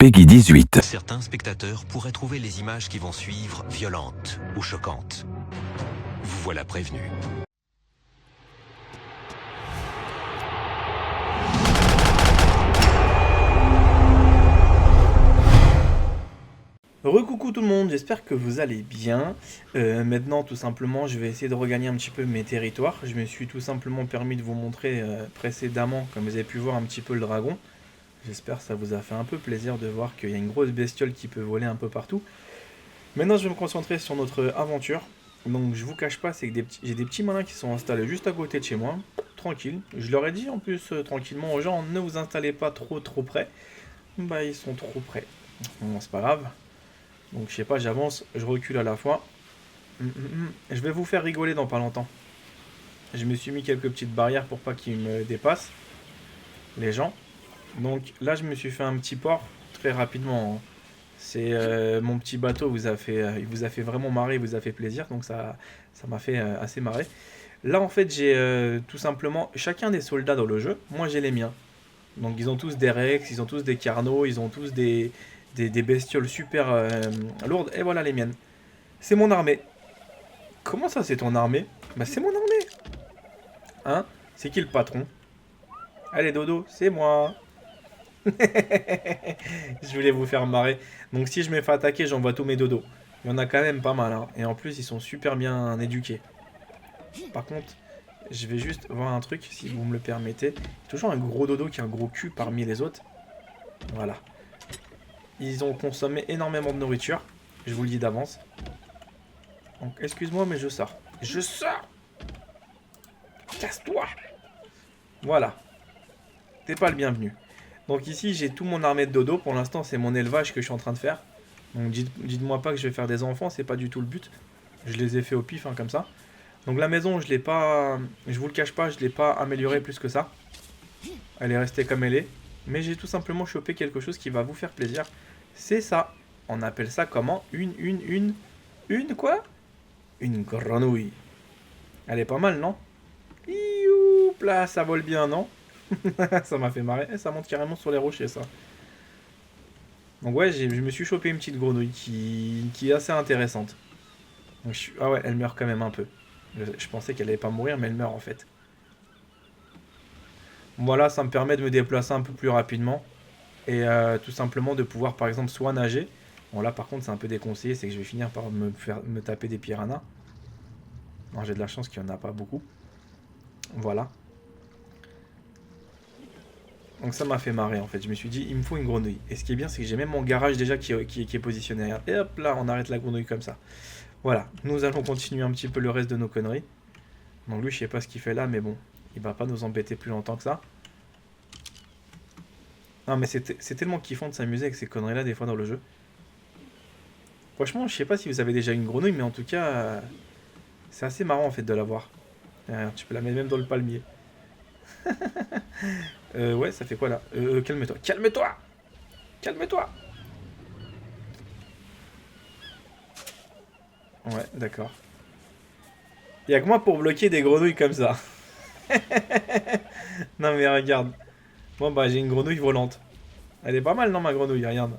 Peggy 18. Certains spectateurs pourraient trouver les images qui vont suivre violentes ou choquantes. Vous voilà prévenu. Recoucou tout le monde, j'espère que vous allez bien. Maintenant, tout simplement, je vais essayer de regagner un petit peu mes territoires. Je me suis tout simplement permis de vous montrer précédemment, comme vous avez pu voir, un petit peu le dragon. J'espère que ça vous a fait un peu plaisir de voir qu'il y a une grosse bestiole qui peut voler un peu partout. Maintenant, je vais me concentrer sur notre aventure. Donc, je vous cache pas, c'est que j'ai des petits malins qui sont installés juste à côté de chez moi. Tranquille. Je leur ai dit en plus tranquillement aux gens, ne vous installez pas trop près. Bah, ils sont trop près. Bon, c'est pas grave. Donc je sais pas, j'avance, je recule à la fois. Je vais vous faire rigoler dans pas longtemps. Je me suis mis quelques petites barrières pour pas qu'ils me dépassent, les gens. Donc là je me suis fait un petit port très rapidement. C'est mon petit bateau il vous a fait vraiment marrer, il vous a fait plaisir, donc ça m'a fait assez marrer. Là en fait j'ai tout simplement chacun des soldats dans le jeu, moi j'ai les miens. Donc ils ont tous des Rex, ils ont tous des Carnot, ils ont tous des bestioles super lourdes. Et voilà les miennes. C'est mon armée. Comment ça c'est ton armée? Bah c'est mon armée. Hein? C'est qui le patron? Allez Dodo, c'est moi. Je voulais vous faire marrer. Donc si je me fais attaquer, j'envoie tous mes dodos. Il y en a quand même pas mal. Hein. Et en plus ils sont super bien éduqués. Par contre, je vais juste voir un truc si vous me le permettez. Toujours un gros dodo qui a un gros cul parmi les autres. Voilà. Ils ont consommé énormément de nourriture. Je vous le dis d'avance. Donc, excuse-moi, mais je sors. Je sors! Casse-toi! Voilà. T'es pas le bienvenu. Donc ici, j'ai tout mon armée de dodo. Pour l'instant, c'est mon élevage que je suis en train de faire. Donc dites-moi pas que je vais faire des enfants, c'est pas du tout le but. Je les ai fait au pif, hein, comme ça. Donc la maison, je l'ai pas... Je vous le cache pas, je l'ai pas améliorée plus que ça. Elle est restée comme elle est. Mais j'ai tout simplement chopé quelque chose qui va vous faire plaisir. C'est ça. On appelle ça comment? Une quoi? Une grenouille. Elle est pas mal, non? Youp là, ça vole bien, non? Ça m'a fait marrer. Ça monte carrément sur les rochers, ça. Donc ouais, je me suis chopé une petite grenouille qui est assez intéressante. Donc, ah ouais, elle meurt quand même un peu. Je pensais qu'elle allait pas mourir, mais elle meurt en fait. Voilà, ça me permet de me déplacer un peu plus rapidement. Et tout simplement de pouvoir, par exemple, soit nager. Bon là, par contre, c'est un peu déconseillé, c'est que je vais finir par me taper des piranhas. Non, j'ai de la chance qu'il n'y en a pas beaucoup. Voilà. Donc ça m'a fait marrer en fait. Je me suis dit, il me faut une grenouille. Et ce qui est bien, c'est que j'ai même mon garage déjà qui est positionné. Et hop là, on arrête la grenouille comme ça. Voilà. Nous allons continuer un petit peu le reste de nos conneries. Donc lui, je sais pas ce qu'il fait là, mais bon. Il va pas nous embêter plus longtemps que ça. Non, mais c'est tellement kiffant de s'amuser avec ces conneries là des fois dans le jeu. Franchement, je sais pas si vous avez déjà une grenouille, mais en tout cas, c'est assez marrant en fait de l'avoir. Tu peux la mettre même dans le palmier. Ouais, ça fait quoi là? Calme-toi. Calme-toi! Calme-toi! Ouais, d'accord. Y'a que moi pour bloquer des grenouilles comme ça. Non mais regarde. Bon bah j'ai une grenouille volante. Elle est pas mal non ma grenouille, regarde.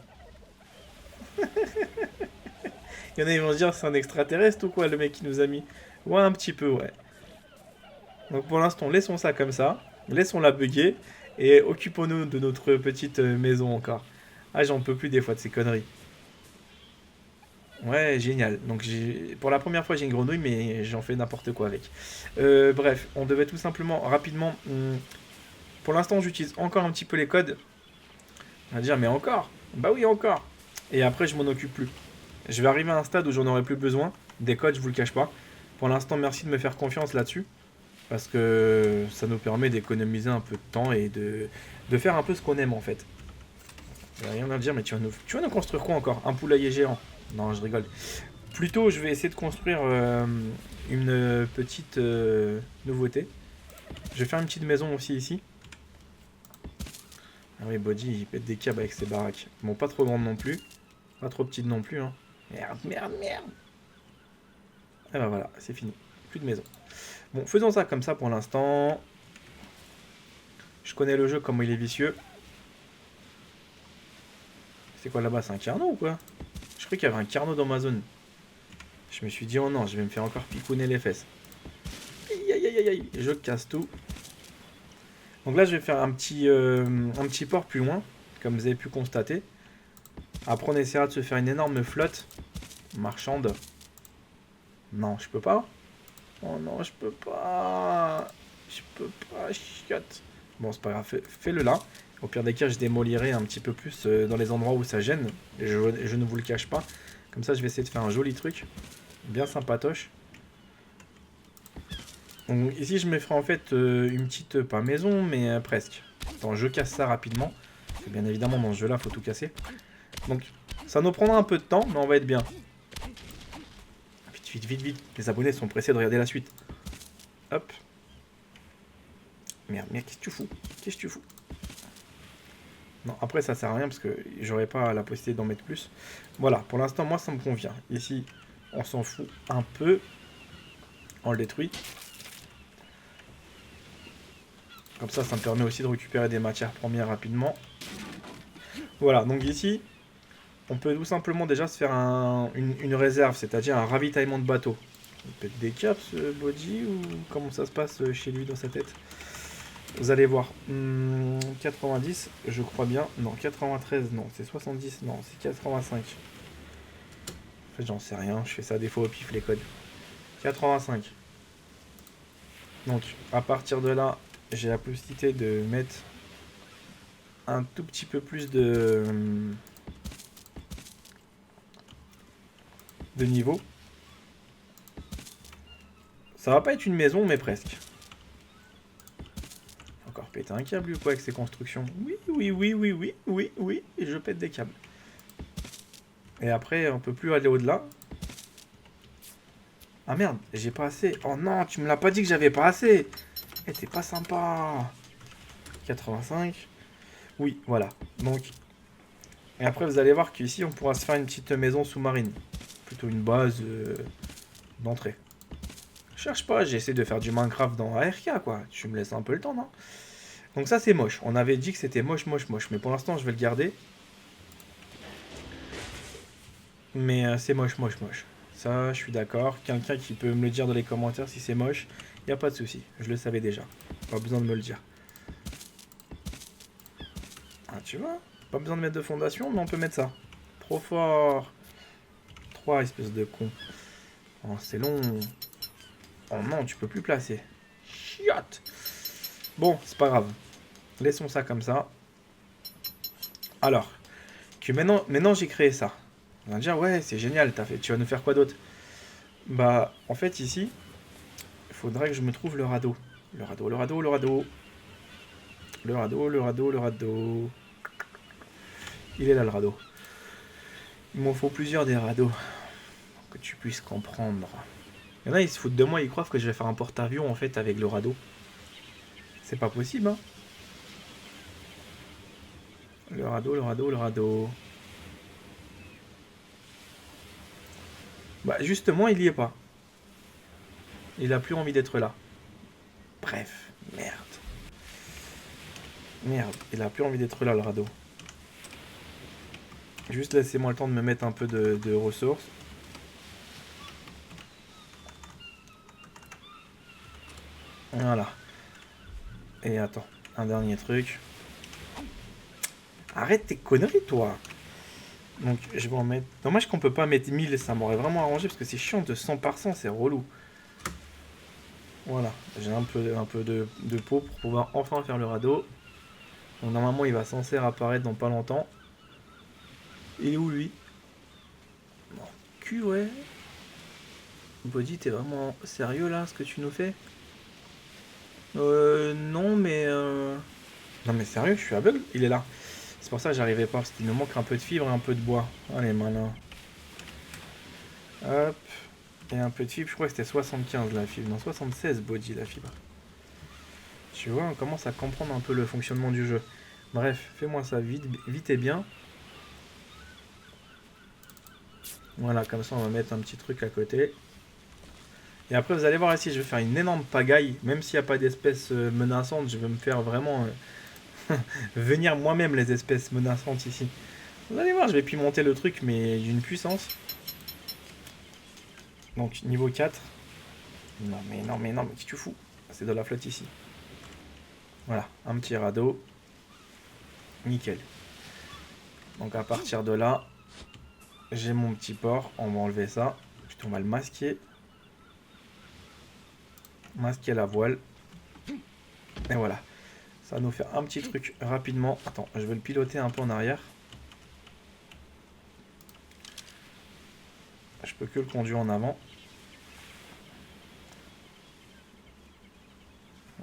Il y en a ils vont se dire c'est un extraterrestre ou quoi le mec qui nous a mis. Ouais un petit peu ouais. Donc pour l'instant laissons ça comme ça. Laissons-la bugger. Et occupons-nous de notre petite maison encore. Ah j'en peux plus des fois de ces conneries. Ouais, génial. Donc pour la première fois j'ai une grenouille, mais j'en fais n'importe quoi avec. Bref, on devait tout simplement, rapidement... pour l'instant j'utilise encore un petit peu les codes. On va dire, mais encore? Bah oui, encore. Et après je m'en occupe plus. Je vais arriver à un stade où j'en aurai plus besoin. Des codes, je vous le cache pas. Pour l'instant, merci de me faire confiance là-dessus. Parce que ça nous permet d'économiser un peu de temps et de faire un peu ce qu'on aime en fait. J'ai rien à dire, mais tu vas nous construire quoi encore? Un poulailler géant? Non, je rigole. Plutôt, je vais essayer de construire une petite nouveauté. Je vais faire une petite maison aussi ici. Ah oui, Body, il pète des câbles avec ses baraques. Bon, pas trop grande non plus. Pas trop petite non plus. Hein. Merde, merde, merde. Et ben voilà, c'est fini. Plus de maison. Bon, faisons ça comme ça pour l'instant. Je connais le jeu, comment il est vicieux. C'est quoi là-bas? C'est un carnot ou quoi? Je croyais qu'il y avait un carnot dans ma zone. Je me suis dit, oh non, je vais me faire encore picouner les fesses. Aïe aïe aïe aïe, je casse tout. Donc là, je vais faire un petit port plus loin, comme vous avez pu constater. Après, on essaiera de se faire une énorme flotte marchande. Non, je peux pas. Oh non, je peux pas. Je peux pas, chiotte. Bon, c'est pas grave, fais-le là. Au pire des cas, je démolirai un petit peu plus dans les endroits où ça gêne. Et je ne vous le cache pas. Comme ça, je vais essayer de faire un joli truc. Bien sympatoche. Donc ici, je me ferai en fait une petite, pas maison, mais presque. Attends, je casse ça rapidement. Parce que bien évidemment, dans ce jeu-là, faut tout casser. Donc, ça nous prendra un peu de temps, mais on va être bien. Vite, vite, vite, vite. Les abonnés sont pressés de regarder la suite. Hop. Merde, merde, qu'est-ce que tu fous? Qu'est-ce que tu fous? Non, après, ça sert à rien parce que j'aurais pas la possibilité d'en mettre plus. Voilà, pour l'instant, moi, ça me convient. Ici, on s'en fout un peu. On le détruit. Comme ça me permet aussi de récupérer des matières premières rapidement. Voilà, donc ici, on peut tout simplement déjà se faire une réserve, c'est-à-dire un ravitaillement de bateau. Il pète des caps, ce body, ou comment ça se passe chez lui dans sa tête? Vous allez voir. 90, je crois bien. Non, 93, non. C'est 70, non. C'est 85. En fait, j'en sais rien. Je fais ça des fois au pif, les codes. 85. Donc, à partir de là, j'ai la possibilité de mettre un tout petit peu plus de niveau. Ça va pas être une maison, mais presque. Encore péter un câble ou quoi avec ces constructions? Oui, oui, oui, oui, oui, oui, oui, et je pète des câbles. Et après, on peut plus aller au-delà. Ah merde, j'ai pas assez. Oh non, tu me l'as pas dit que j'avais pas assez. Eh, t'es pas sympa. 85. Oui, voilà. Donc, et après, vous allez voir qu'ici, on pourra se faire une petite maison sous-marine. Plutôt une base d'entrée. Cherche pas, j'essaie de faire du Minecraft dans ARK, quoi. Tu me laisses un peu le temps, non? Donc ça, c'est moche. On avait dit que c'était moche, moche, moche. Mais pour l'instant, je vais le garder. Mais c'est moche, moche, moche. Ça, je suis d'accord. Quelqu'un qui peut me le dire dans les commentaires si c'est moche, il n'y a pas de souci. Je le savais déjà. Pas besoin de me le dire. Ah, tu vois? Pas besoin de mettre de fondation, mais on peut mettre ça. Trop fort. 3, espèce de con. Oh, c'est long. Oh non, tu peux plus placer. Chiotte. Bon, c'est pas grave. Laissons ça comme ça. Alors, que maintenant j'ai créé ça. On va dire, ouais, c'est génial, tu vas nous faire quoi d'autre? Bah, en fait, ici, il faudrait que je me trouve le radeau. Le radeau, le radeau, le radeau. Le radeau, le radeau, le radeau. Il est là, le radeau. Il m'en faut plusieurs des radeaux. Pour que tu puisses comprendre. Il y en a, ils se foutent de moi, ils croient que je vais faire un porte-avions, en fait, avec le radeau. C'est pas possible, hein. Le radeau, le radeau, le radeau. Bah, justement, il y est pas. Il a plus envie d'être là. Bref, merde. Merde, il a plus envie d'être là, le radeau. Juste laissez-moi le temps de me mettre un peu de ressources. Voilà. Et attends, un dernier truc. Arrête tes conneries, toi. Donc, je vais en mettre... Dommage qu'on peut pas mettre 1000, ça m'aurait vraiment arrangé, parce que c'est chiant de 100 par 100, c'est relou. Voilà, j'ai un peu de peau pour pouvoir enfin faire le radeau. Donc, normalement, il va censé apparaître dans pas longtemps. Il est où, lui? Bon, cul, ouais. Body, t'es vraiment sérieux, là, ce que tu nous fais? Non, mais... Non, mais sérieux, je suis aveugle, il est là. C'est pour ça que j'arrivais pas, parce qu'il me manque un peu de fibre et un peu de bois. Allez, malin. Hop. Et un peu de fibre, je crois que c'était 75 la fibre. Non, 76 body la fibre. Tu vois, on commence à comprendre un peu le fonctionnement du jeu. Bref, fais-moi ça vite, vite et bien. Voilà, comme ça on va mettre un petit truc à côté. Et après vous allez voir ici, je vais faire une énorme pagaille. Même s'il n'y a pas d'espèces menaçantes, je vais me faire vraiment venir moi-même les espèces menaçantes ici. Vous allez voir, je vais pimenter le truc, mais d'une puissance. Donc, niveau 4. Non, mais non, mais non, mais qu'est-ce que tu fous? C'est de la flotte ici. Voilà, un petit radeau. Nickel. Donc, à partir de là, j'ai mon petit port. On va enlever ça. Putain, on va le masquer. Masquer la voile. Et voilà. Ça va nous faire un petit truc rapidement. Attends, je vais le piloter un peu en arrière. Je peux que le conduire en avant.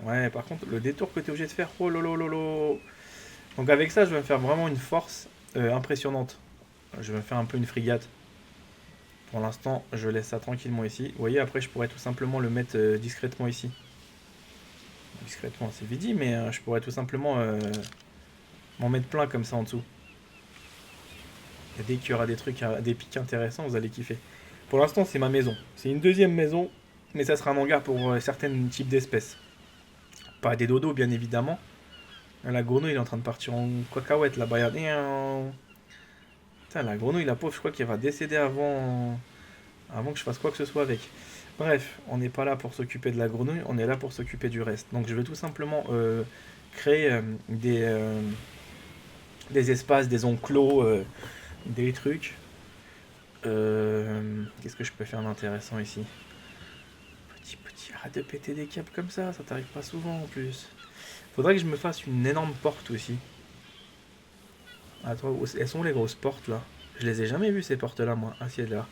Ouais, par contre, le détour que tu es obligé de faire, oh lolo lolo. Donc avec ça, je vais me faire vraiment une force impressionnante. Je vais me faire un peu une frégate. Pour l'instant, je laisse ça tranquillement ici. Vous voyez, après, je pourrais tout simplement le mettre discrètement ici. Discrètement, c'est vite dit, mais je pourrais tout simplement m'en mettre plein comme ça en dessous. Et dès qu'il y aura des trucs, des pics intéressants, vous allez kiffer. Pour l'instant, c'est ma maison. C'est une deuxième maison, mais ça sera un hangar pour certains types d'espèces. Pas des dodos, bien évidemment. La grenouille, il est en train de partir en cacahuète là-bas. Putain, la grenouille, la pauvre, je crois qu'elle va décéder avant que je fasse quoi que ce soit avec. Bref, on n'est pas là pour s'occuper de la grenouille, on est là pour s'occuper du reste. Donc je vais tout simplement créer des espaces, des enclos, des trucs. Qu'est-ce que je peux faire d'intéressant ici? Petit, arrête de péter des câbles comme ça t'arrive pas souvent en plus. Faudrait que je me fasse une énorme porte aussi. Attends, elles sont où les grosses portes là? Je les ai jamais vues ces portes là moi. Ah si, là.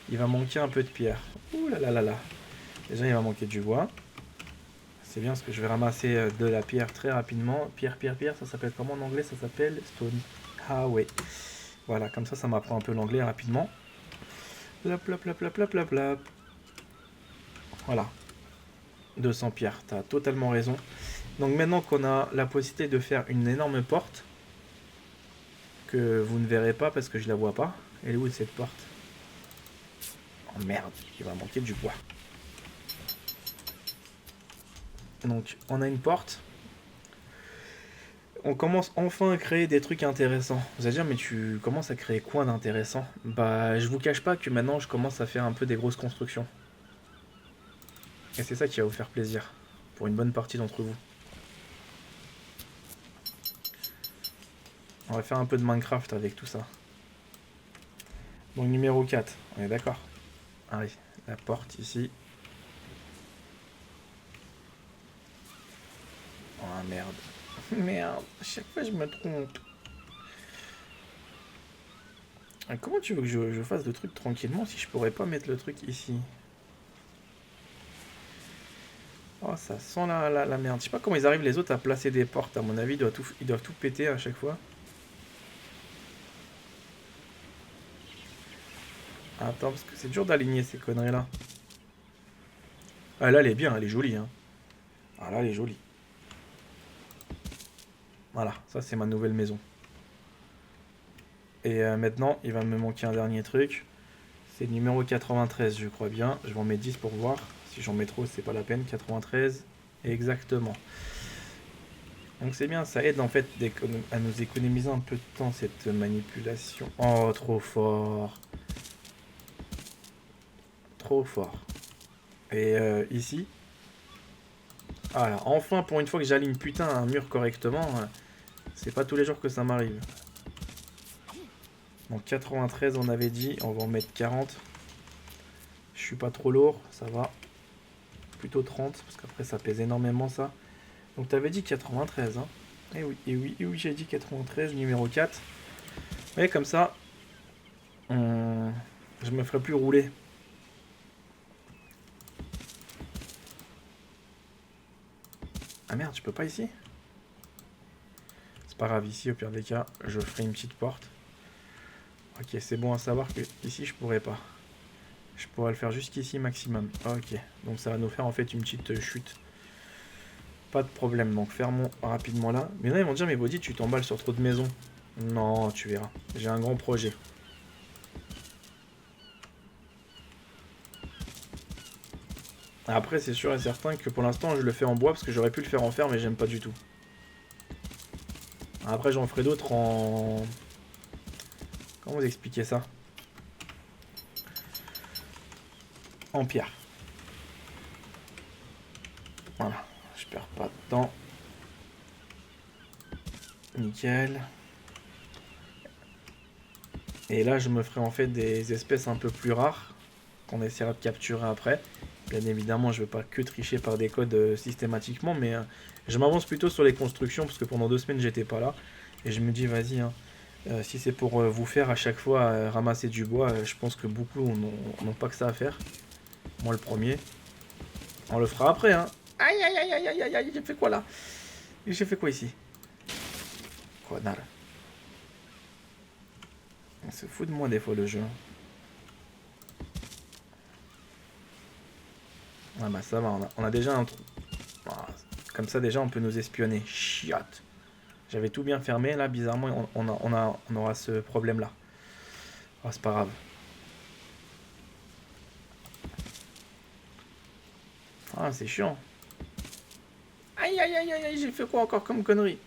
Il va manquer un peu de pierre. Ouh là là là là. Déjà il va manquer du bois. C'est bien parce que je vais ramasser de la pierre très rapidement. Pierre, ça s'appelle comment en anglais? Ça s'appelle stone. Ah ouais. Voilà, comme ça m'apprend un peu l'anglais rapidement. Plop, plop, plop, plop, plop, plop, plop. Voilà. 200 pierres, t'as totalement raison. Donc maintenant qu'on a la possibilité de faire une énorme porte, que vous ne verrez pas parce que je la vois pas. Elle est où cette porte? Oh merde, il va manquer du bois. Donc on a une porte. On commence enfin à créer des trucs intéressants. Vous allez dire, mais tu commences à créer quoi d'intéressant? Bah, je vous cache pas que maintenant je commence à faire un peu des grosses constructions. Et c'est ça qui va vous faire plaisir. Pour une bonne partie d'entre vous. On va faire un peu de Minecraft avec tout ça. Donc numéro 4, on est d'accord? Ah oui, la porte ici. Oh merde. Merde, à chaque fois je me trompe. Comment tu veux que je fasse le truc tranquillement si je pourrais pas mettre le truc ici? Oh, ça sent la merde. Je sais pas comment ils arrivent les autres à placer des portes. À mon avis, ils doivent tout péter à chaque fois. Attends, parce que c'est dur d'aligner ces conneries-là. Ah, là, elle est bien, elle est jolie. Hein. Ah, là, elle est jolie. Voilà, ça, c'est ma nouvelle maison. Et maintenant, il va me manquer un dernier truc. C'est le numéro 93, je crois bien. Je vais en mettre 10 pour voir. Si j'en mets trop, c'est pas la peine. 93, exactement. Donc c'est bien, ça aide en fait à nous économiser un peu de temps, cette manipulation. Oh, trop fort. Trop fort. Et ici. Voilà, enfin pour une fois que j'aligne putain un mur correctement, c'est pas tous les jours que ça m'arrive. Donc 93 on avait dit, on va en mettre 40. Je suis pas trop lourd, ça va. Plutôt 30, parce qu'après ça pèse énormément ça. Donc t'avais dit 93, hein. Et oui, j'ai dit 93, numéro 4. Et comme ça, je me ferai plus rouler. Ah merde, je peux pas ici? C'est pas grave, ici au pire des cas, je ferai une petite porte. Ok, c'est bon à savoir que ici je pourrais pas. Je pourrais le faire jusqu'ici maximum. Ok, donc ça va nous faire en fait une petite chute. Pas de problème, donc fermons rapidement là. Mais là ils vont dire, mais Body, tu t'emballes sur trop de maisons. Non, tu verras. J'ai un grand projet. Après, c'est sûr et certain que pour l'instant, je le fais en bois parce que j'aurais pu le faire en fer, mais j'aime pas du tout. Après, j'en ferai d'autres en Comment vous expliquer ça? En pierre. Voilà, je perds pas de temps. Nickel. Et là, je me ferai en fait des espèces un peu plus rares qu'on essaiera de capturer après. Bien évidemment, je ne vais pas que tricher par des codes systématiquement, mais je m'avance plutôt sur les constructions parce que pendant 2 semaines, j'étais pas là. Et je me dis, vas-y, hein, si c'est pour vous faire à chaque fois ramasser du bois, je pense que beaucoup n'ont pas que ça à faire. Moi, le premier. On le fera après, hein. Aïe, aïe, aïe, aïe, aïe, aïe, aïe, j'ai fait quoi là? J'ai fait quoi ici? Connard. On se fout de moi des fois le jeu. Ah bah ça va, on a déjà un trou. Ah, comme ça déjà on peut nous espionner. Chiotte. J'avais tout bien fermé, là bizarrement on aura ce problème là. Oh, c'est pas grave. Ah c'est chiant. Aïe aïe aïe aïe, j'ai fait quoi encore comme connerie?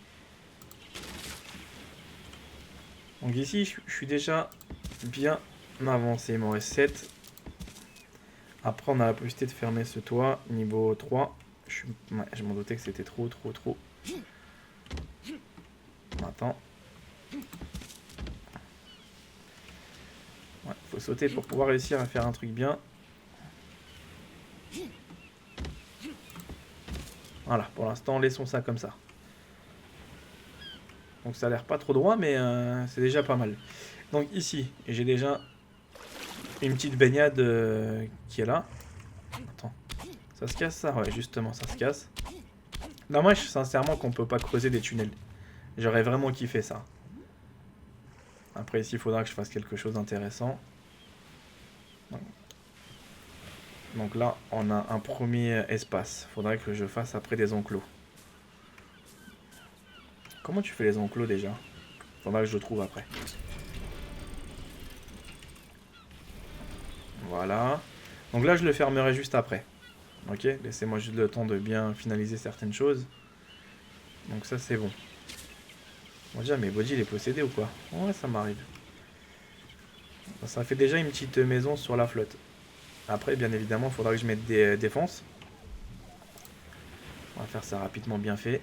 Donc ici je suis déjà bien avancé, il m'en reste 7. Après on a la possibilité de fermer ce toit, niveau 3. Ouais, je m'en doutais que c'était trop. Attends. Ouais, faut sauter pour pouvoir réussir à faire un truc bien. Voilà, pour l'instant, laissons ça comme ça. Donc ça a l'air pas trop droit, mais c'est déjà pas mal. Donc ici, j'ai déjà une petite baignade qui est là. Attends, ça se casse ça? Ouais, justement, ça se casse. Dommage, sincèrement, qu'on peut pas creuser des tunnels. J'aurais vraiment kiffé ça. Après, ici, il faudra que je fasse quelque chose d'intéressant. Donc là, on a un premier espace. Faudrait que je fasse après des enclos. Comment tu fais les enclos déjà? Faudra que je le trouve après. Voilà. Donc là, je le fermerai juste après. Ok, laissez-moi juste le temps de bien finaliser certaines choses. Donc ça, c'est bon. Bon, déjà, mais Body, il est possédé ou quoi? Ouais, ça m'arrive. Ça fait déjà une petite maison sur la flotte. Après, bien évidemment, il faudra que je mette des défenses. On va faire ça rapidement, bien fait.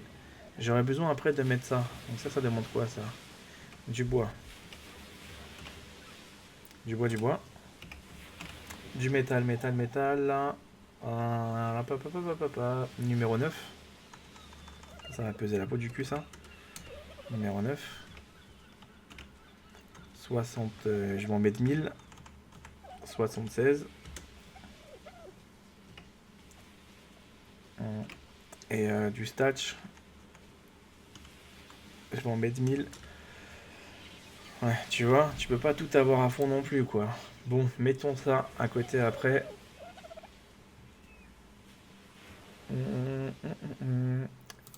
J'aurais besoin après de mettre ça. Donc ça demande quoi, ça? Du bois. Du bois. Du métal. Là. Numéro 9. Ça va peser la peau du cul, ça. Numéro 9. 60, je vais en mettre 1000. 76. Et du statch. Je vais en mettre 1000. Ouais, tu vois, tu peux pas tout avoir à fond non plus, quoi. Bon, mettons ça à côté après.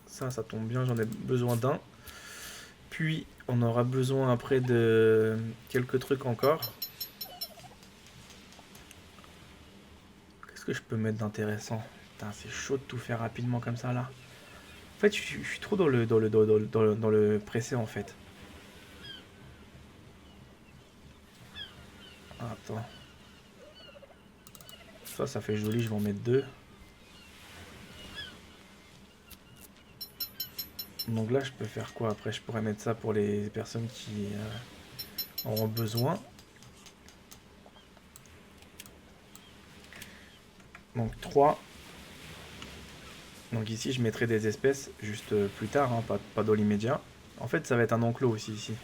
Ça tombe bien, j'en ai besoin d'un. Puis, on aura besoin après de quelques trucs encore. Qu'est-ce que je peux mettre d'intéressant? Putain, c'est chaud de tout faire rapidement comme ça, là. En fait, je suis trop dans le pressé, en fait. Attends. Ça fait joli, je vais en mettre 2. Donc là, je peux faire quoi après? Je pourrais mettre ça pour les personnes qui auront besoin. Donc 3. Donc ici, je mettrai des espèces juste plus tard, hein, pas dans l'immédiat. En fait, ça va être un enclos aussi ici.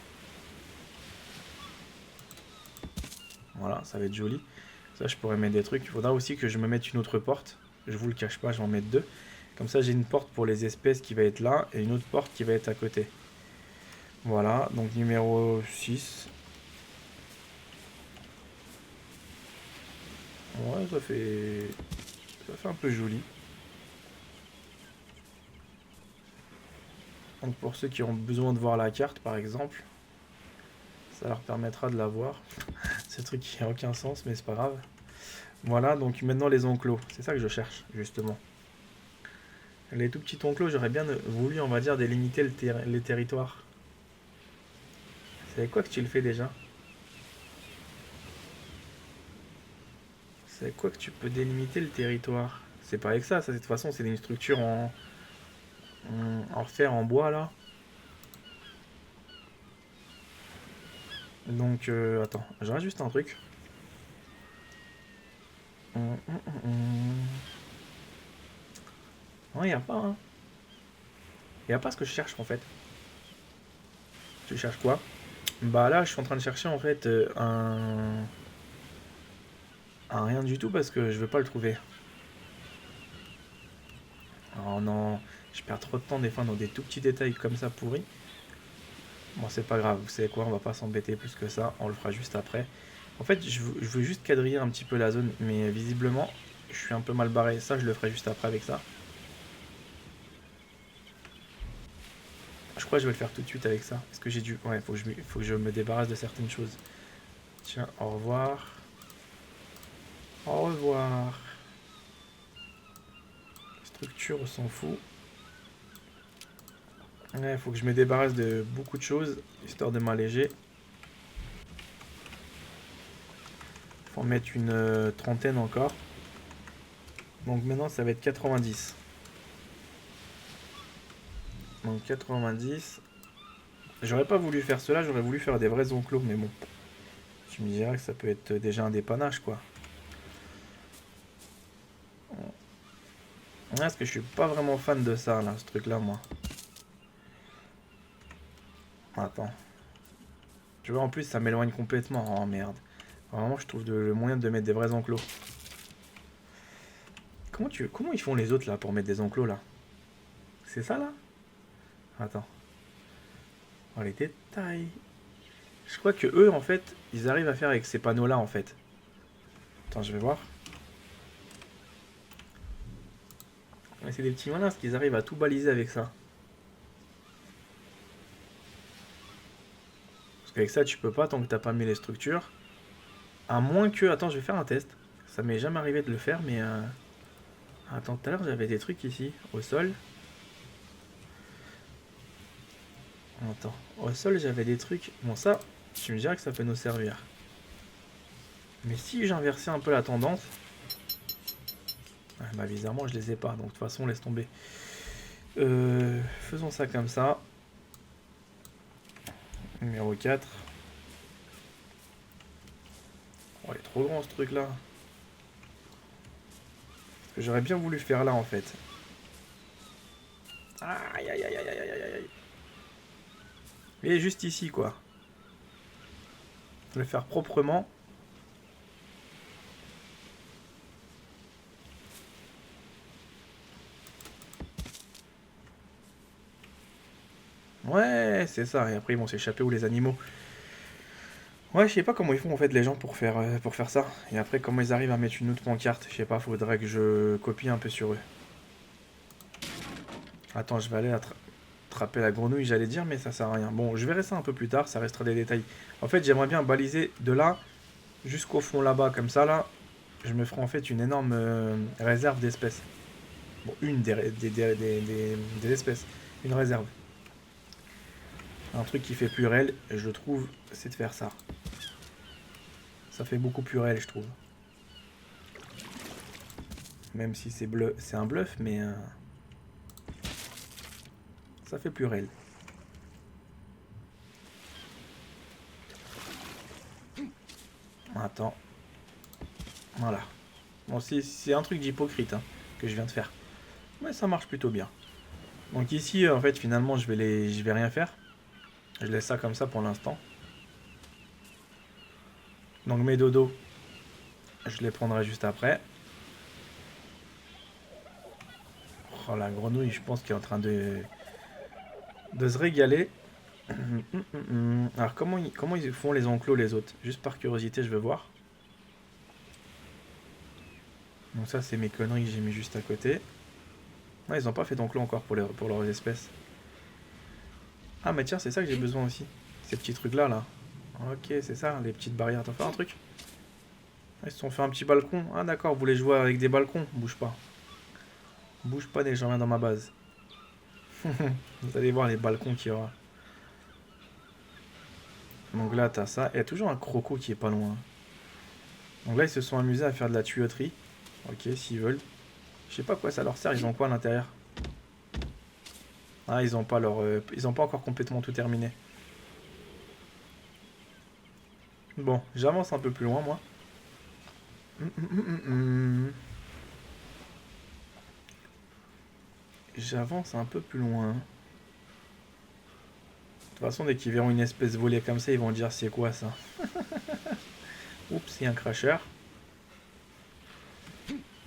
Voilà, ça va être joli. Ça, je pourrais mettre des trucs. Il faudra aussi que je me mette une autre porte. Je vous le cache pas, je vais en mettre 2. Comme ça, j'ai une porte pour les espèces qui va être là et une autre porte qui va être à côté. Voilà, donc numéro 6. Ouais, ça fait un peu joli. Donc pour ceux qui ont besoin de voir la carte, par exemple, ça leur permettra de la voir. Ce truc qui n'a aucun sens, mais c'est pas grave. Voilà, donc maintenant les enclos. C'est ça que je cherche, justement. Les tout petits enclos, j'aurais bien voulu, on va dire, délimiter les territoires. C'est avec quoi que tu le fais déjà? C'est quoi que tu peux délimiter le territoire? C'est pas avec ça, de toute façon, c'est une structure en fer, en bois, là. Donc, attends, j'aurais juste un truc. Non, y a pas, hein. Y a pas ce que je cherche, en fait. Tu cherches quoi? Bah là, je suis en train de chercher, en fait, un rien du tout parce que je veux pas le trouver. Oh non, je perds trop de temps des fois dans des tout petits détails comme ça pourris. Bon, c'est pas grave, vous savez quoi, on va pas s'embêter plus que ça, on le fera juste après. En fait, je veux juste quadriller un petit peu la zone, mais visiblement, je suis un peu mal barré. Ça, je le ferai juste après avec ça. Je crois que je vais le faire tout de suite avec ça. Est-ce que j'ai dû... Ouais, faut que je me débarrasse de certaines choses. Tiens, au revoir. Au revoir. Structure, on s'en fout. Ouais, faut que je me débarrasse de beaucoup de choses, histoire de m'alléger. Faut en mettre une trentaine encore. Donc maintenant, ça va être 90. Donc 90. J'aurais pas voulu faire cela, j'aurais voulu faire des vrais enclos, mais bon. Tu me diras que ça peut être déjà un dépannage, quoi. Ouais, parce que je suis pas vraiment fan de ça, là, ce truc-là, moi. Attends. Tu vois, en plus, ça m'éloigne complètement. Oh, merde. Vraiment, je trouve le moyen de mettre des vrais enclos. Comment ils font les autres, là, pour mettre des enclos, là? C'est ça, là? Attends. Oh, les détails. Je crois que eux, en fait, ils arrivent à faire avec ces panneaux-là, en fait. Attends, je vais voir. Ouais, c'est des petits malins, parce qu'ils arrivent à tout baliser avec ça. Parce qu'avec ça, tu peux pas tant que t'as pas mis les structures. À moins que... Attends, je vais faire un test. Ça m'est jamais arrivé de le faire, mais... Attends, tout à l'heure, j'avais des trucs ici, au sol. Attends, au sol, j'avais des trucs... Bon, ça, tu me dirais que ça peut nous servir. Mais si j'inversais un peu la tendance... Ah, bah, bizarrement, je les ai pas, donc de toute façon, laisse tomber. Faisons ça comme ça. Numéro 4. Oh, il est trop grand, ce truc-là. J'aurais bien voulu faire là, en fait. Aïe, aïe, aïe, aïe, aïe, aïe, aïe. Il est juste ici, quoi. Le faire proprement. Ouais, c'est ça. Et après, ils vont s'échapper où, les animaux? Ouais, je sais pas comment ils font, en fait, les gens pour faire ça. Et après, comment ils arrivent à mettre une autre pancarte. Je sais pas, faudrait que je copie un peu sur eux. Attends, je vais aller attraper la grenouille, j'allais dire, mais ça sert à rien. Bon, je verrai ça un peu plus tard, ça restera des détails. En fait, j'aimerais bien baliser de là jusqu'au fond là-bas, comme ça, là. Je me ferai en fait une énorme réserve d'espèces. Bon, une des espèces. Une réserve. Un truc qui fait plus réel, je trouve, c'est de faire ça. Ça fait beaucoup plus réel, je trouve. Même si c'est un bluff, mais ça fait plus réel. Attends. Voilà. Bon, c'est un truc d'hypocrite hein, que je viens de faire. Mais ça marche plutôt bien. Donc ici, en fait, finalement, je vais rien faire. Je laisse ça comme ça pour l'instant. Donc mes dodos, je les prendrai juste après. Oh, la grenouille, je pense qu'elle est en train de se régaler. Alors comment ils font les enclos les autres? Juste par curiosité, je veux voir. Donc ça, c'est mes conneries que j'ai mis juste à côté. Ouais, ils n'ont pas fait d'enclos encore pour leurs espèces. Ah mais tiens, c'est ça que j'ai besoin aussi. Ces petits trucs là, là. Ok, c'est ça, les petites barrières. T'en fais un truc? Ils se sont fait un petit balcon. Ah d'accord, vous voulez jouer avec des balcons? Bouge pas. Bouge pas dès que j'en viens dans ma base. Vous allez voir les balcons qu'il y aura. Donc là, t'as ça. Il y a toujours un croco qui est pas loin. Donc là, ils se sont amusés à faire de la tuyauterie. Ok, s'ils veulent. Je sais pas à quoi ça leur sert, ils ont quoi à l'intérieur? Ah, ils ont pas leur... ils ont pas encore complètement tout terminé. Bon, j'avance un peu plus loin, moi. J'avance un peu plus loin. De toute façon, dès qu'ils verront une espèce volée comme ça, ils vont dire c'est quoi ça? Oups, il y a un crasher.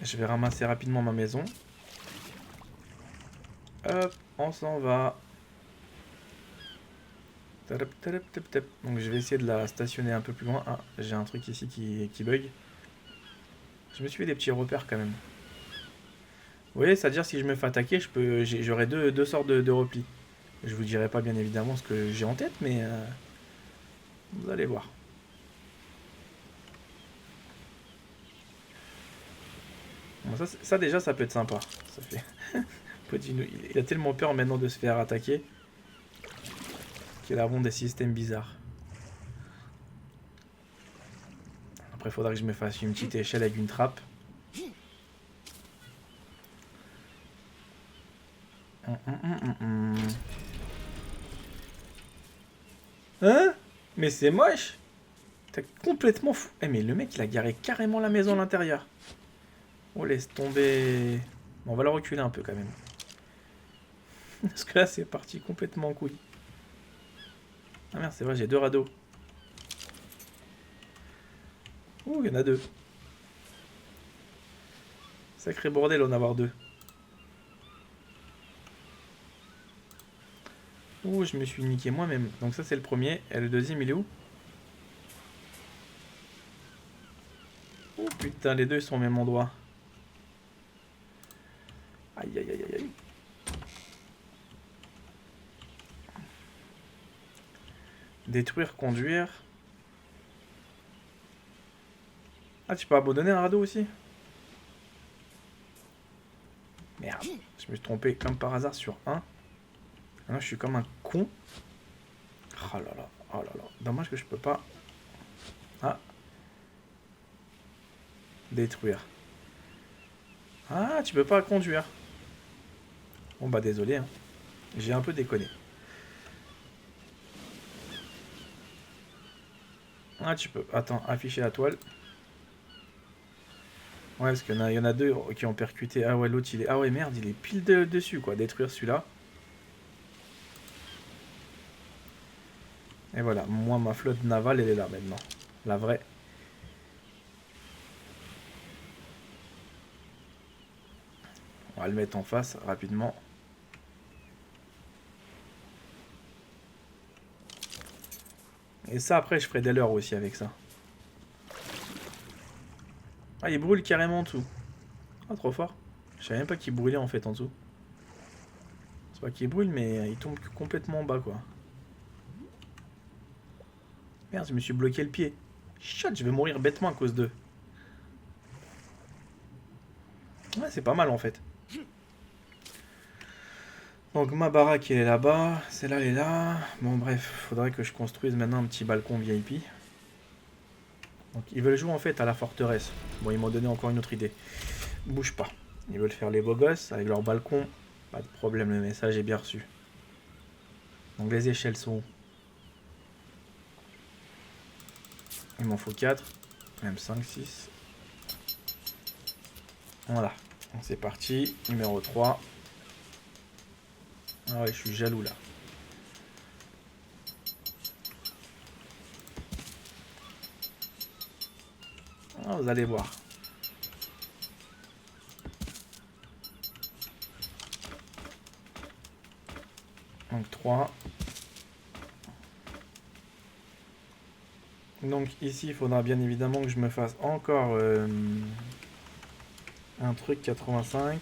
Je vais ramasser rapidement ma maison. Hop, on s'en va. Donc je vais essayer de la stationner un peu plus loin. Ah, j'ai un truc ici qui bug. Je me suis fait des petits repères quand même. Vous voyez, c'est-à-dire si je me fais attaquer, j'aurai deux sortes de replis. Je vous dirai pas bien évidemment ce que j'ai en tête, mais vous allez voir. Bon, ça déjà, ça peut être sympa. Ça fait... il a tellement peur maintenant de se faire attaquer qu'il a vraiment des systèmes bizarres. Après, il faudra que je me fasse une petite échelle avec une trappe. Hein? Mais c'est moche! T'es complètement fou. Eh mais le mec, il a garé carrément la maison à l'intérieur. Oh, laisse tomber. Bon, on va le reculer un peu quand même. Parce que là, c'est parti complètement en couille. Ah merde, c'est vrai, j'ai 2 radeaux. Ouh, il y en a 2. Sacré bordel, en avoir 2. Ouh, je me suis niqué moi-même. Donc ça, c'est le premier. Et le deuxième, il est où? Oh putain, les deux, ils sont au même endroit. Aïe, aïe, aïe, aïe, aïe. Détruire, conduire. Ah, tu peux abandonner un radeau aussi? Merde, je me suis trompé comme par hasard sur un. Là, je suis comme un con. Oh là là, oh là là. Dommage que je peux pas. Ah. Détruire. Ah, tu peux pas conduire. Bon bah désolé, hein. J'ai un peu déconné. Ah, tu peux. Attends, afficher la toile. Ouais, parce qu'il y en a 2 qui ont percuté. Ah ouais, l'autre il est... Ah ouais, merde, il est pile dessus quoi. Détruire celui-là. Et voilà, moi ma flotte navale elle est là maintenant. La vraie. On va le mettre en face rapidement. Et ça après je ferai des leurres aussi avec ça. Ah, il brûle carrément en dessous. Ah, trop fort. Je savais même pas qu'il brûlait en fait en dessous. C'est pas qu'il brûle mais il tombe complètement en bas quoi. Merde, je me suis bloqué le pied. Chut, je vais mourir bêtement à cause d'eux. Ouais, c'est pas mal en fait. Donc ma baraque elle est là-bas, celle-là elle est là. Bon bref, faudrait que je construise maintenant un petit balcon VIP. Donc ils veulent jouer en fait à la forteresse. Bon, ils m'ont donné encore une autre idée. Bouge pas. Ils veulent faire les beaux gosses avec leur balcon. Pas de problème, le message est bien reçu. Donc les échelles sont où? Il m'en faut 4. Même 5, 6. Voilà. Donc c'est parti. Numéro 3. Ah ouais, je suis jaloux là. Ah, vous allez voir. Donc 3. Donc ici, il faudra bien évidemment que je me fasse encore un truc 85.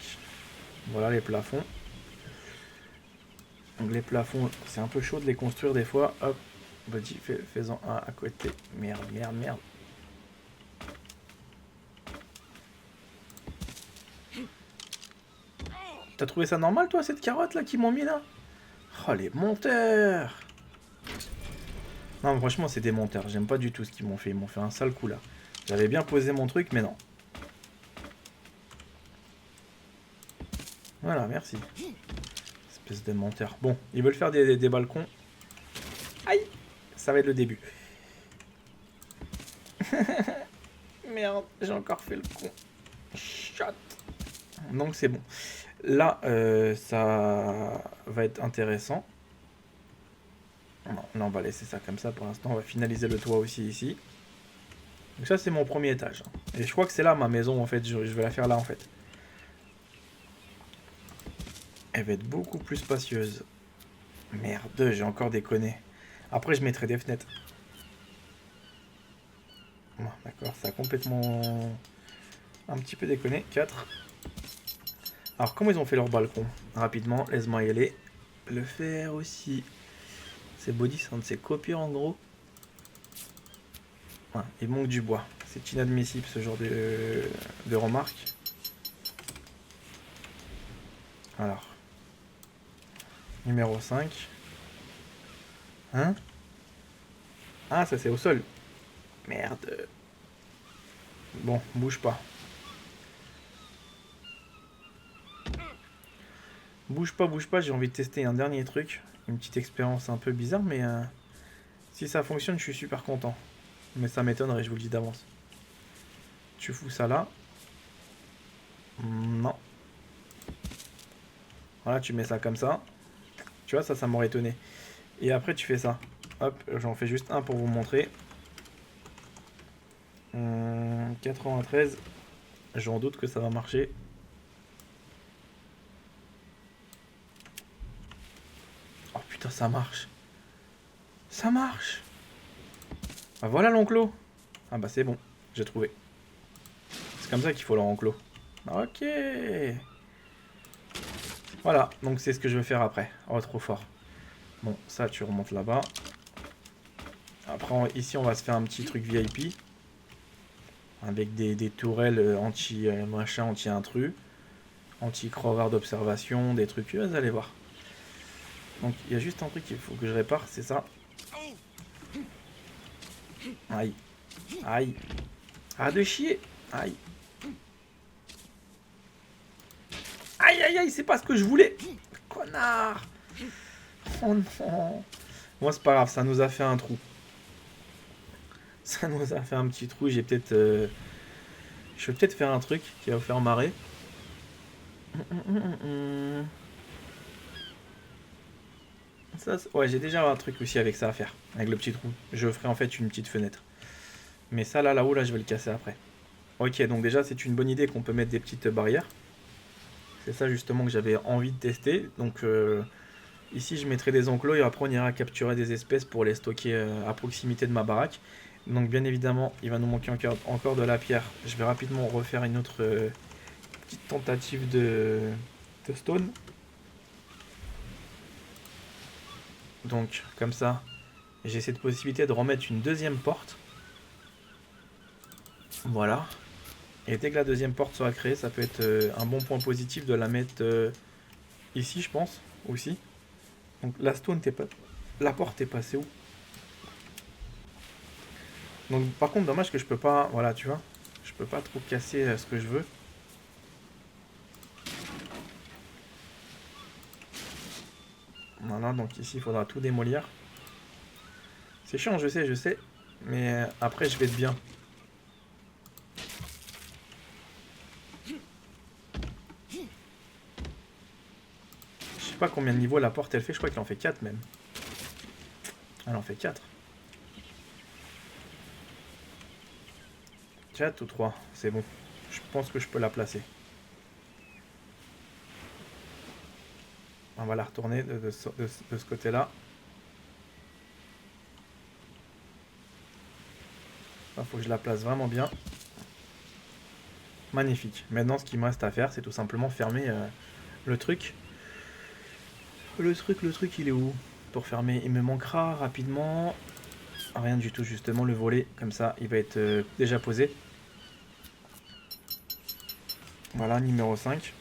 Voilà les plafonds. Donc les plafonds, c'est un peu chaud de les construire des fois. Hop, petit, fais-en un à côté. Merde, merde, merde. T'as trouvé ça normal toi cette carotte là qu'ils m'ont mis là? Oh les monteurs! Non franchement c'est des monteurs, j'aime pas du tout ce qu'ils m'ont fait, ils m'ont fait un sale coup là. J'avais bien posé mon truc, mais non. Voilà, merci. Espèce de menteur. Bon, ils veulent faire des balcons. Aïe! Ça va être le début. Merde, j'ai encore fait le con. Shot. Donc c'est bon. Là, ça va être intéressant. Non, là, on va laisser ça comme ça pour l'instant. On va finaliser le toit aussi ici. Donc ça, c'est mon premier étage. Et je crois que c'est là ma maison, en fait. Je vais la faire là, en fait. Elle va être beaucoup plus spacieuse. Merde, j'ai encore déconné. Après, je mettrai des fenêtres. Bon, d'accord, ça a complètement... un petit peu déconné. 4. Alors, comment ils ont fait leur balcon? Rapidement, laisse-moi y aller. Le fer aussi. Ces body sont de ses copies, en gros. Ouais, il manque du bois. C'est inadmissible, ce genre de remarque. Alors. Numéro 5. Hein? Ah, ça c'est au sol. Merde. Bon, bouge pas. Bouge pas, j'ai envie de tester un dernier truc. Une petite expérience un peu bizarre, mais si ça fonctionne, je suis super content. Mais ça m'étonnerait, je vous le dis d'avance. Tu fous ça là. Non. Voilà, tu mets ça comme ça. Tu vois, ça m'aurait étonné. Et après, tu fais ça. Hop, j'en fais juste un pour vous montrer. 93. J'en doute que ça va marcher. Oh putain, ça marche. Ça marche. Ah voilà l'enclos. Ah bah c'est bon, j'ai trouvé. C'est comme ça qu'il faut leur enclos. Ok. Voilà, donc c'est ce que je vais faire après. Oh, trop fort. Bon, ça, tu remontes là-bas. Après, ici, on va se faire un petit truc VIP. Avec des tourelles anti-machin, anti-intrus. Anti-crevard d'observation, des trucs. Vous allez voir. Donc, il y a juste un truc qu'il faut que je répare, c'est ça. Aïe. Aïe. Ah, de chier. Aïe. Aïe, aïe, aïe, c'est pas ce que je voulais. Connard. Oh non. Bon, c'est pas grave, ça nous a fait un trou. Ça nous a fait un petit trou. J'ai peut-être... je vais peut-être faire un truc qui va vous faire marrer. Ça, ouais, j'ai déjà un truc aussi avec ça à faire. Avec le petit trou. Je ferai en fait une petite fenêtre. Mais ça, là-haut, là, je vais le casser après. Ok, donc déjà, c'est une bonne idée qu'on peut mettre des petites barrières. C'est ça, justement, que j'avais envie de tester. Donc... ici, je mettrai des enclos et après, on ira capturer des espèces pour les stocker à proximité de ma baraque. Donc, bien évidemment, il va nous manquer encore de la pierre. Je vais rapidement refaire une autre petite tentative de stone. Donc, comme ça, j'ai cette possibilité de remettre une deuxième porte. Voilà. Et dès que la deuxième porte sera créée, ça peut être un bon point positif de la mettre ici, je pense, aussi. Donc la stone, la porte est passée où? Donc par contre, dommage que je peux pas... Voilà, tu vois. Je peux pas trop casser ce que je veux. Voilà, donc ici, il faudra tout démolir. C'est chiant, je sais. Mais après, je vais être bien. Je sais pas combien de niveaux la porte elle fait. Je crois qu'elle en fait 4 même. Elle en fait 4. 4 ou 3, c'est bon. Je pense que je peux la placer. On va la retourner de ce côté-là. Il faut que je la place vraiment bien. Magnifique. Maintenant, ce qu'il me reste à faire, c'est tout simplement fermer le truc. Le truc, il est où? Pour fermer, il me manquera rapidement... Rien du tout, justement, le volet. Comme ça, il va être déjà posé. Voilà, numéro 5.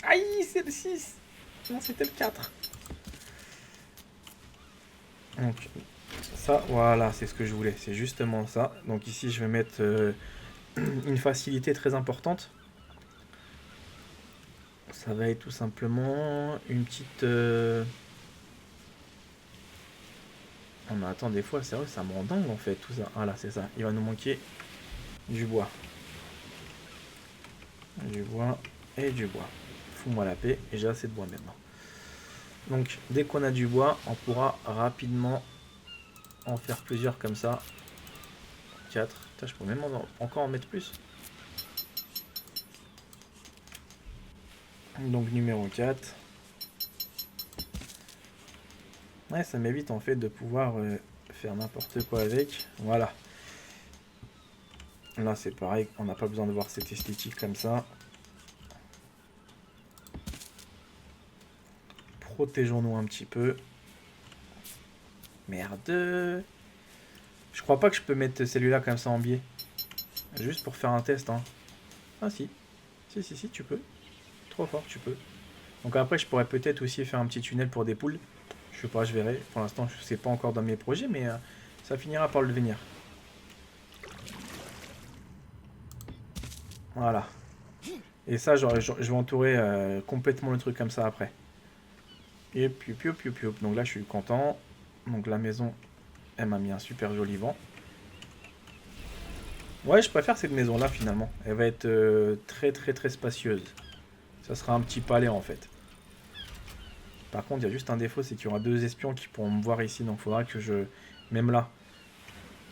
Aïe, c'est le 6. Non, c'était le 4. Donc, Ça, voilà, c'est ce que je voulais. C'est justement ça. Donc ici, je vais mettre une facilité très importante. Ça va être tout simplement une petite... Oh mais attends, des fois, c'est vrai, ça me rend dingue en fait, tout ça. Ah là, c'est ça. Il va nous manquer du bois. Du bois et du bois. Fous-moi la paix, et j'ai assez de bois maintenant. Donc, dès qu'on a du bois, on pourra rapidement en faire plusieurs comme ça. 4. Putain, je pourrais même encore en mettre plus. Donc, numéro 4. Ouais, ça m'évite en fait de pouvoir faire n'importe quoi avec. Voilà. Là, c'est pareil, on n'a pas besoin de voir cette esthétique comme ça. Protégeons-nous un petit peu. Merde. Je crois pas que je peux mettre celui-là comme ça en biais. Juste pour faire un test. Hein. Ah si. Si, tu peux. Trop fort, tu peux. Donc après, je pourrais peut-être aussi faire un petit tunnel pour des poules. Je sais pas, je verrai. Pour l'instant, je sais pas encore dans mes projets, mais ça finira par le devenir. Voilà. Et ça, je vais entourer complètement le truc comme ça après. Et puis. Donc là, je suis content. Donc la maison, elle m'a mis un super joli vent. Ouais, je préfère cette maison-là finalement. Elle va être très spacieuse. Ça sera un petit palais en fait. Par contre, il y a juste un défaut, c'est qu'il y aura 2 espions qui pourront me voir ici. Donc il faudra que je... Même là,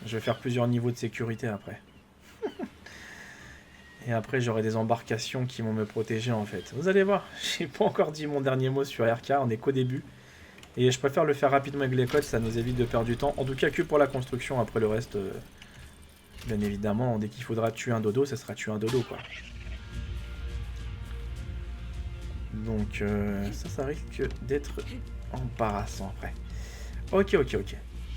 je vais faire plusieurs niveaux de sécurité après. Et après, j'aurai des embarcations qui vont me protéger en fait. Vous allez voir, j'ai pas encore dit mon dernier mot sur RK, on est qu'au début. Et je préfère le faire rapidement avec les codes, ça nous évite de perdre du temps. En tout cas que pour la construction, après le reste, bien évidemment, dès qu'il faudra tuer un dodo, ça sera tuer un dodo quoi. Donc ça risque d'être embarrassant après. Ok.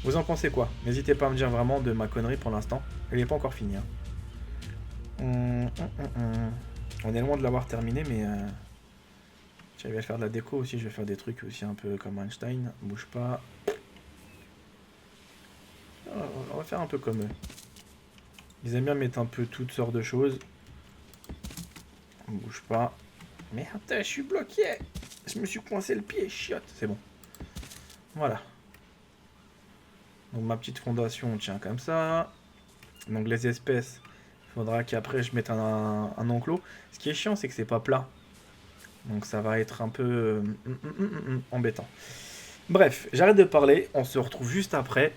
Vous en pensez quoi? N'hésitez pas à me dire vraiment de ma connerie pour l'instant. Elle n'est pas encore finie. Hein. On est loin de l'avoir terminé, mais je vais faire de la déco aussi. Je vais faire des trucs aussi un peu comme Einstein. Bouge pas. On va faire un peu comme eux. Ils aiment bien mettre un peu toutes sortes de choses. Bouge pas. Merde, je suis bloqué. Je me suis coincé le pied, chiotte. C'est bon. Voilà. Donc ma petite fondation tient comme ça. Donc les espèces, il faudra qu'après je mette un enclos. Ce qui est chiant, c'est que c'est pas plat. Donc ça va être un peu embêtant. Bref, j'arrête de parler. On se retrouve juste après.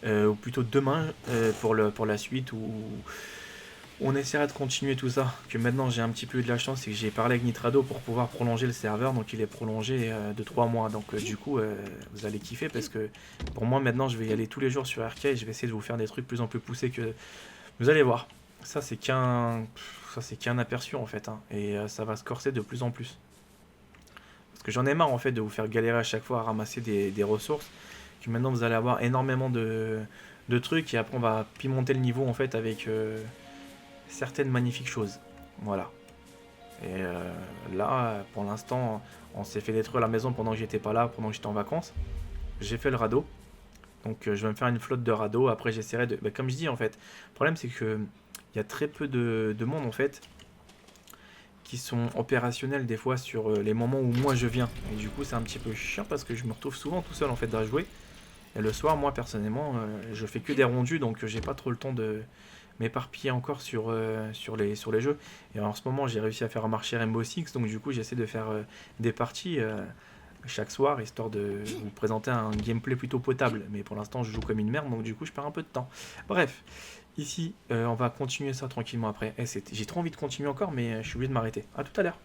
Ou plutôt demain pour la suite où on essaiera de continuer tout ça. Que maintenant j'ai un petit peu eu de la chance, c'est que j'ai parlé avec Nitrado pour pouvoir prolonger le serveur. Donc il est prolongé de 3 mois. Donc du coup vous allez kiffer parce que pour moi maintenant je vais y aller tous les jours sur RK et je vais essayer de vous faire des trucs plus en plus poussés que... Vous allez voir. Ça c'est qu'un aperçu en fait. Hein. Et ça va se corser de plus en plus. Parce que j'en ai marre en fait de vous faire galérer à chaque fois à ramasser des ressources. Que maintenant vous allez avoir énormément de trucs et après on va pimenter le niveau en fait avec certaines magnifiques choses. Voilà. Et là, pour l'instant, on s'est fait détruire la maison pendant que j'étais pas là, pendant que j'étais en vacances. J'ai fait le radeau. Donc je vais me faire une flotte de radeaux. Après j'essaierai de... Bah, comme je dis en fait, le problème c'est que il y a très peu de monde en fait qui sont opérationnels des fois sur les moments où moi je viens. Et du coup c'est un petit peu chiant parce que je me retrouve souvent tout seul en fait à jouer. Et le soir, moi personnellement, je fais que des rondus, donc j'ai pas trop le temps de m'éparpiller encore sur les jeux. Et en ce moment, j'ai réussi à faire marcher Rainbow Six, donc du coup, j'essaie de faire des parties chaque soir, histoire de vous présenter un gameplay plutôt potable. Mais pour l'instant, je joue comme une merde, donc du coup, je perds un peu de temps. Bref, ici, on va continuer ça tranquillement après. J'ai trop envie de continuer encore, mais je suis obligé de m'arrêter. A tout à l'heure.